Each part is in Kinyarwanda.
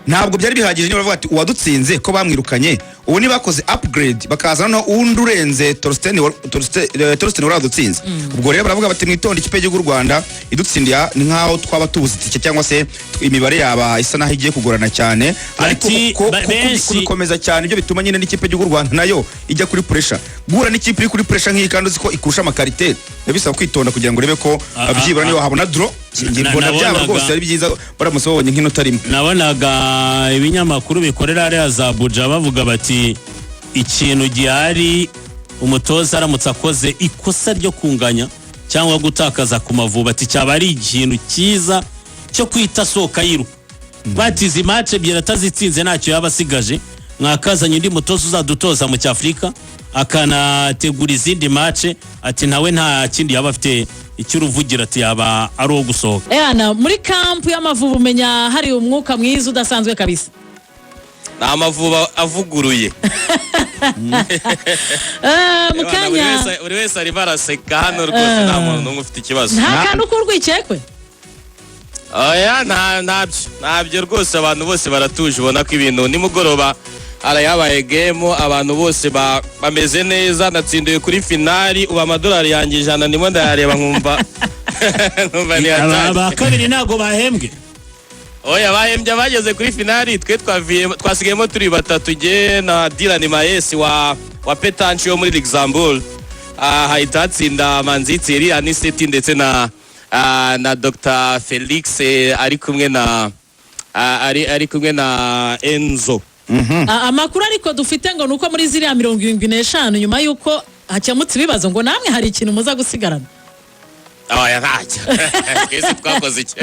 ntabwo byari bihagije niba bavuga ati uwadutsinze ko bamwirukanye ubu ni bakoze upgrade bakazana no undi urenze Torsten waradutsinze ubwo rero baravuga bati mwitonde ikipe y'u Rwanda idutsindiya ni nkaho twaba tubuzitike cyangwa se imibare yaba isa naho igiye kugorana cyane ariko kubikomeza cyane ibyo bituma nyine n'ikipe y'u Rwanda nayo ijya kuri pressure guhura n'ikipe iri kuri pressure nk'iyi kandi uzi ko ikurusha amakarite bisaba kwitonda kugira ngo urebe ko byibura niyo habona draw ngibona byaba rwose ari byiza baramutse babonye nk'inota rimwe. Nabonaga ibinyamakuru bikorera ari za Abuja bavuga bati ikintu gihari umutoza aramutse akoze ikosa ryo kunganya cyangwa gutakaza ku Mavubi ati cyaba ari ikintu cyiza cyo kwita soka yiru batize match ebyiri atazitsinze ntacyo yabasigaje mwakazanye undi mutoza uzadutoza mu cy'Afrika akanategura izindi match ati nawe nta kindi yaba afite icyuruvugira ati yaba ari uwo gusohoka. Ana muri camp y'Amavubi umenya hari umwuka mwiza udasanzwe kabisa. Na Amavubi avuguruye. Mukanya buri wese ari baraseka hano rwose nta muntu n'umwe ufite ikibazo. Nta kantu kurwikekwe. Oya ntabyo rwose abantu bose baratuje ubona ko ibintu nimugoroba arayabaye game abantu bose bameze neza natsindiye kuri finali uba amadolari yanjye 100 ndimo ndayareba nkumva aba kabiri nago bahembwe. Oya bahembye bageze kuri finali twe twasigayemo turi batatu je na Dylan Maes wa Petanche yo muri Luxembourg hahita hatsinda Manzitsiri Aniseti ndetse na Dr Felix ari kumwe na Enzo. Amakuru ariko dufite ngo nuko muri ziriya 75 nyuma yuko hakemutse ibibazo ngo namwe hari ikintu muza gusigarana. Oya ntacyo twese twakoze iki.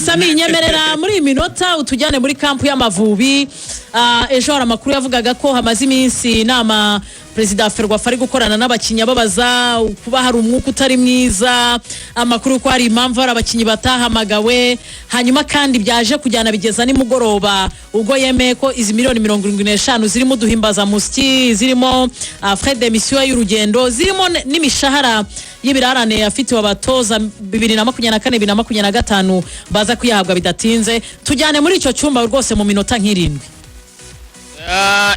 Sami nyemerera muri minota utujyane muri camp y'Amavubi. Ejo hari amakuru yavugaga ko hamaze iminsi inama President Ferwafa ari gukorana n'abakinnyi babaza kuba hari umwuka utari mwiza amakuru ko hari impamvu hari abakinnyi batahamagawe hanyuma kandi byaje kujyana bigeza nimugoroba ubwo yemeye ko izi miliyoni 75 zirimo duhimbaza musti zirimo frais d'émission y'urugendo zirimo n'imishahara y'ibirarane afite wabatoza 2024-2025 baza kuyahabwa bidatinze tujyane muri icyo cyumba rwose mu minota nk'irindwi.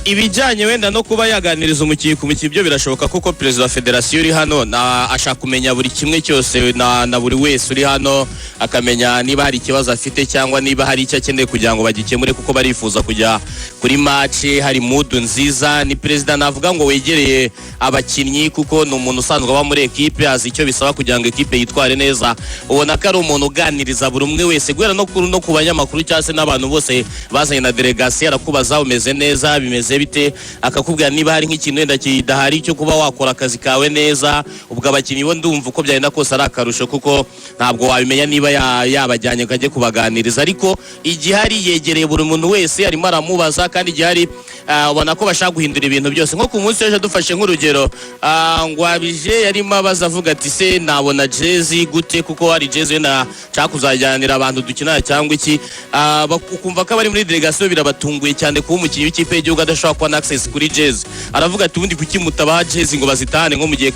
Ibijyanye wenda no kuba yaganiriza umukinnyi ku mukinnyi byo birashoboka kuko President wa Federation uri hano ashaka kumenya buri kimwe cyose na buri wese uri hano akamenya niba hari ikibazo afite cyangwa niba hari icyo akeneye kugira ngo bagikemure kuko barifuza kujya kuri match hari mood nziza ni President navuga ngo wegereye abakinnyi kuko ni umuntu usanzwe aba muri equipe azi icyo bisaba kugira ngo equipe yitware neza ubona ko ari umuntu uganiriza buri umwe wese guhera no ku banyamakuru cyangwa se n'abantu bose bazanye na delegation arakubaza umeze neza bimeze bite akakubwira niba hari nk'ikintu wenda kidahari cyo kuba wakora akazi kawe neza ubwo abakinnyi bo ndumva uko byagenda kose ari akarusho kuko ntabwo wabimenya niba yabajyanye kajye kubaganiriza ariko igihari yegereye buri muntu wese arimo aramubaza kandi igihari ubona ko bashaka guhindura ibintu byose nko ku munsi ejo dufashe nk'urugero ngo abije yarimo abaza avuga ati se nabona jezi gute kuko hari jezi wenda nshaka kuzajyanira abantu dukinana cyangwa iki ukumva ko abari muri delegation birabatunguye cyane kuba umukinnyi w'ikipe y'igihugu adashobora kuba access kuri jezi aravuga ati ubundi kuki mutabaha jezi ngo bazitahane nko mu gihe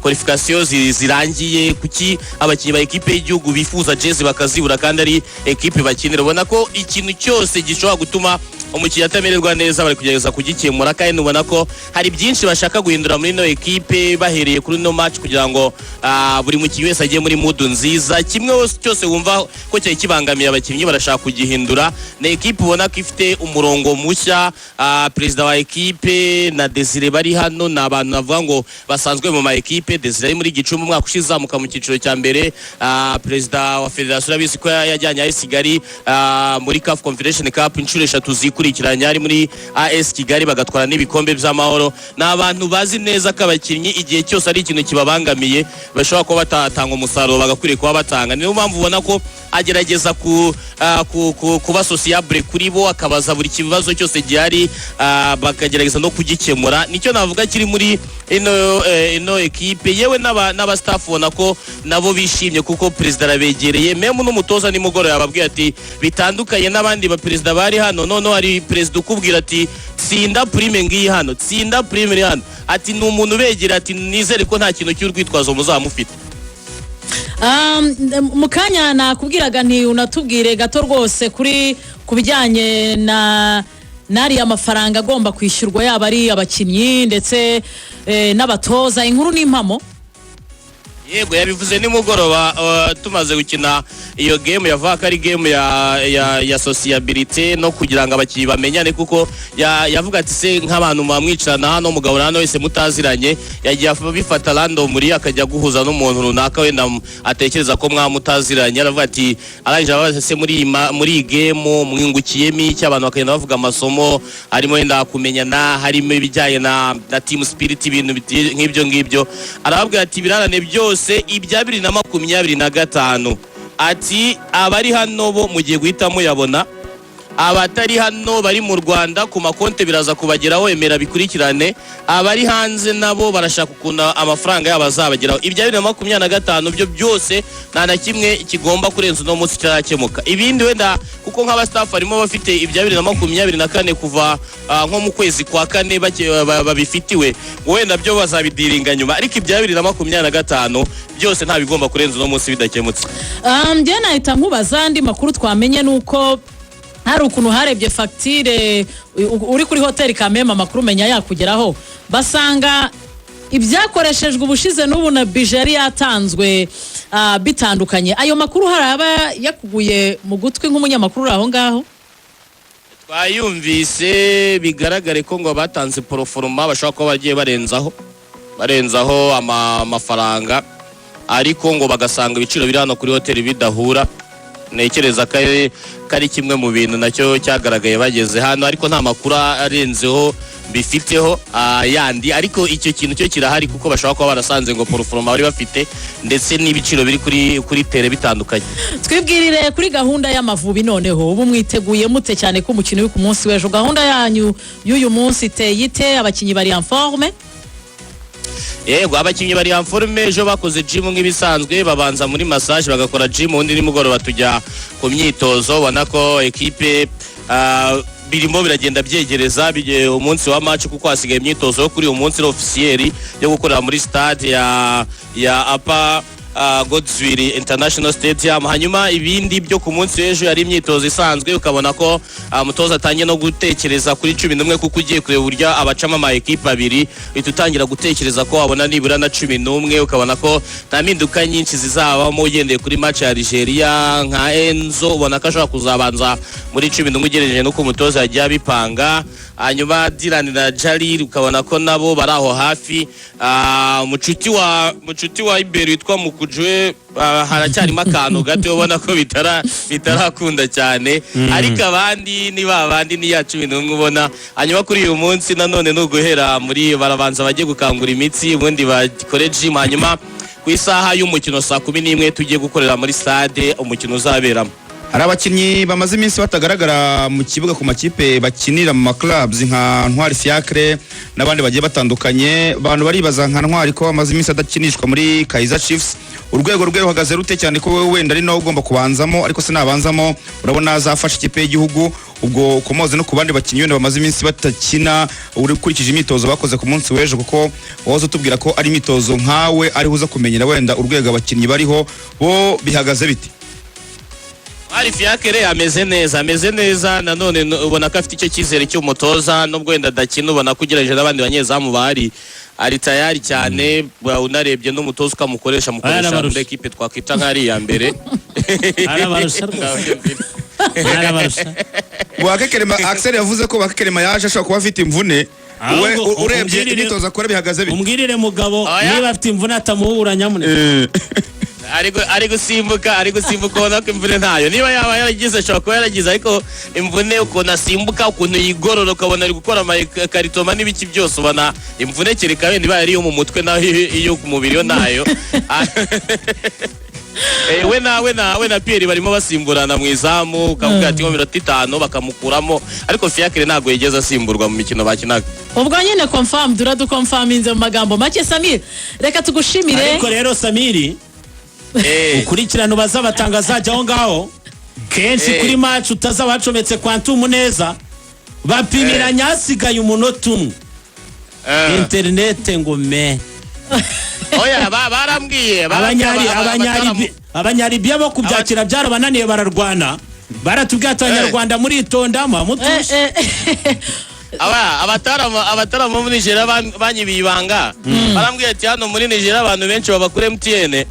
qualification zirangiye kuki abakinnyi ba ekipe y'igihugu bifuza jezi bakazibura kandi ari ekipe bakinira ubona ko ikintu cyose gishobora gutuma umukinnyi atamererwa neza bari kugerageza kugikemura kandi ubona ko hari byinshi bashaka guhindura muri no ekipe bahereye kuri no match kugira ngo buri mukinnyi wese agiye muri mood nziza kimwe cyose wumva ko cyari kibangamiye abakinnyi barashaka kugihindura na ekipe ubona ko ifite umurongo mushya President wa ekipe na Desire bari hano na abantu bavuga ngo basanzwe mu ma ekipe Desire ari muri Gicumbi umwaka ushizamuka mu cyiciro cya mbere President wa Federation abisi ko yajyanye AS Kigali muri CAF Confederation Cup inshuro 3 zikurikiranya ari muri AS Kigali bagatwara n'ibikombe by'amahoro n'abantu bazi neza ko abakinnyi igihe cyose ari ikintu kibabangamiye bashobora kuba batatanga umusaruro bagakwiriye kuba batanga niyo mpamvu ubona ko agerageza kuba sociable kuri bo akabaza buri kibazo cyose gihari bakagerageza no kugikemura nicyo navuga kiri muri ino ekipe yewe n'aba staff ubona ko nabo bishimye kuko President arabegereye meme n'umutoza nimugoro yababwiye ati bitandukanye n'abandi ba President bari hano none hari President ukubwira ati tsinda prime ngiyi hano tsinda prime iri hano ati ni umuntu begera ati nizere ko nta kintu cy'urwitwazo muzamufite. mu kanya nakubwiraga nti unatubwire gato rwose ku bijyanye n'ariya mafaranga agomba kwishyurwa yaba ari abakinnyi ndetse n'abatoza inkuru n'impamo. Yego yabivuze nimugoroba tumaze gukina iyo game yavuga ko ari game ya sociability no kugira ngo abakinnyi bamenyane kuko yavuga ati se nk'abantu mwamwicarana hano mugabo hano wese mutaziranye yagiye bifata random muri akajya guhuza n'umuntu runaka wenda atekereza ko mwamutaziranye aravuga ati arangije abaza se muri game mwingukiyemo iki abantu bakagenda bavuga amasomo harimo wenda kumenyana harimo ibijyanye na team spirit ibintu nk'ibyo ngibyo aravuga ati birarane byose ibya 2025 ati abari hano bo mugiye guhitamo yabona abatari hano bari mu Rwanda ku makonte biraza kubageraho emera bikurikirane abari hanze nabo barashaka ukuna amafaranga yabo azabageraho ibya 2025 byo byose nta na kimwe kigomba kurenza no munsi cyarakemuka ibindi wenda kuko nk'aba staff arimo bafite ibya 2024 kuva nko mu kwezi kwa kane babifitiwe wenda byo bazabidiringa nyuma ariko ibya 2025 byose nta bigomba kurenza no munsi bidakemutse. Njye nahita nkubaza andi makuru twamenye nuko hari ukuntu harebye fagitire uri kuri hoteli Kamema amakuru menya yakugeraho basanga ibyakoreshejwe ubushize n'ubu na bije yari yatanzwe bitandukanye. Ayo makuru hari aba yakuguye mu gutwi nk'umunyamakuru uri aho ngaho? Twayumvise bigaragare ko ngo batanze poroforoma bashobora kuba bagiye barenzaho amafaranga ariko ngo bagasanga ibiciro biri hano kuri hoteli bidahura. Nekereza kari kimwe mu bintu nacyo cyagaragaye bageze hano ariko nta makuru arenzeho bifiteho yandi ariko icyo kintu cyo kirahari kuko bashobora kuba barasanze ngo poroforoma bari bafite ndetse n'ibiciro biri kuri tere bitandukanye. Twibwirire kuri gahunda y'Amavubi noneho ubu mwiteguye mute cyane ko umukino uri ku munsi w'ejo gahunda yanyu y'uyu munsi iteye ite abakinnyi bari en forme? Yego abakinnyi bari en forme ejo bakoze gym nk'ibisanzwe babanza muri massage bagakora gym undi nimugoroba tujya ku myitozo ubona ko equipe birimo biragenda byegereza umunsi wa match kuko hasigaye imyitozo yo kuri uyu munsi officiel yo gukorera muri stade ya Apa Godswill International Stadium hanyuma ibindi byo ku munsi w'ejo yari imyitozo isanzwe ukabona ko mutoza atangiye no gutekereza kuri 11 kuko ugiye kureba burya abacama ama equipe abiri bitutangira gutekereza ko wabona nibura na 11 ukabona ko nta mpinduka nyinshi zizabamo ugendeye kuri match ya Algeria nka Enzo ubona ko ashobora kuzabanza muri 11 ugereranije nuko mutoza yagiye abipanga hanyuma Dylan na Jalil ukabona ko nabo baraho hafi mucuti wa Iberi witwa Mukujwe haracyarimo akantu gato ubona ko bitarakunda cyane ariko abandi ni ya 11 ubona hanyuma kuri uyu munsi nanone no guhera muri barabanza bagiye gukangura imitsi ubundi bakore gym hanyuma ku isaha y'umukino saa 11 tugiye gukorera muri stade umukino uzaberamo. Hari abakinnyi bamaze iminsi batagaragara mu kibuga ku makipe bakinira mu clubs nka Ntwari Fiacre n'abandi bagiye batandukanye abantu baribaza nka Ntwari ko bamaze iminsi adakinishwa muri Kaizer Chiefs urwego rwe ruhagaze rute cyane ko wenda ari nawe ugomba kubanzamo ariko se nabanzamo urabona azafasha ikipe y'igihugu ubwo komoze no kubandi bakinnyi wenda bamaze iminsi batakina ukurikije imyitozo bakoze ku munsi w'ejo kuko wahoze tubwira ko ari imyitozo nkawe ari huza kumenyera wenda urwego abakinnyi bariho bo bihagaze biti? Ntwari Fiacre ameze neza nanone ubona ko afite icyo cyizere cy'umutoza nubwo wenda adakina ubona kugereje n'abandi banyezamu bari ari tayari cyane unarebye n'umutoza ukamukoresha muri equipe twakwita nk'ari ya mbere Wakekerema Axel yavuze ko Wakekerema yaje ashobora kuba afite imvune urebye imyitozo akora bihagaze bite? Umbwirire mugabo niba afite imvune atamuhura nyamuneka ari gusimbuka ubona ko imvune ntayo niba yaba yaragize ashobora kuba yaragize ariko imvune ukuntu asimbuka ukuntu yigorora ukabona ari gukora amakaritoma n'ibiki byose ubona imvune kereka wenda iba yari iyo mu mutwe naho iyo ku mubiri yo nayo we na Pierre barimo basimburana mu izamu ukavuga ati 5 bakamukuramo ariko Fiacre ntago yigeze asimburwa mu mikino bakinaga. Ubwo nyine confirm dukonfaminze mu magambo make. Samir reka tugushimire ariko rero Samiri ukurikirana ubaza batangazaje aho ngaho kenshi kuri match utazabacometse Quantum neza bapimiranya hasigaye umunota umwe internet ngo oya barambwiye abanyaribiya bo kubyakira byarabananiye bararwana baratubwiye ati abanyarwanda muritonda mutuje abatarama muri Nigeria banyibiye ibanga barambwiye ati hano muri Nigeria abantu benshi baba kuri MTN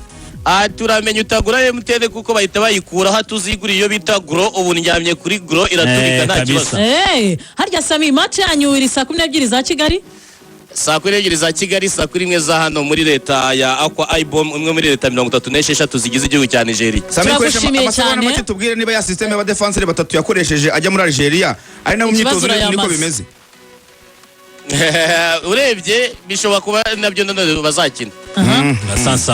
turamenya utagura MTN kuko bahita bayikuraho tuzigura iyo bita Gro ubu ndyamye kuri Gro iraturika nta kibazo harya Sami match yanyu iri saa 12 za Kigali saa 12 za Kigali saa 1 za hano muri leta ya Akwa Ibom umwe muri leta 36 zigize igihugu cya Nigeria. Sami koresha amasaha make tubwire niba ya system y'abadefenseur batatu yakoresheje ajya muri Algeria ari na mu myitozo niko bimeze. Urebye bishobora kuba nabyo bazakina.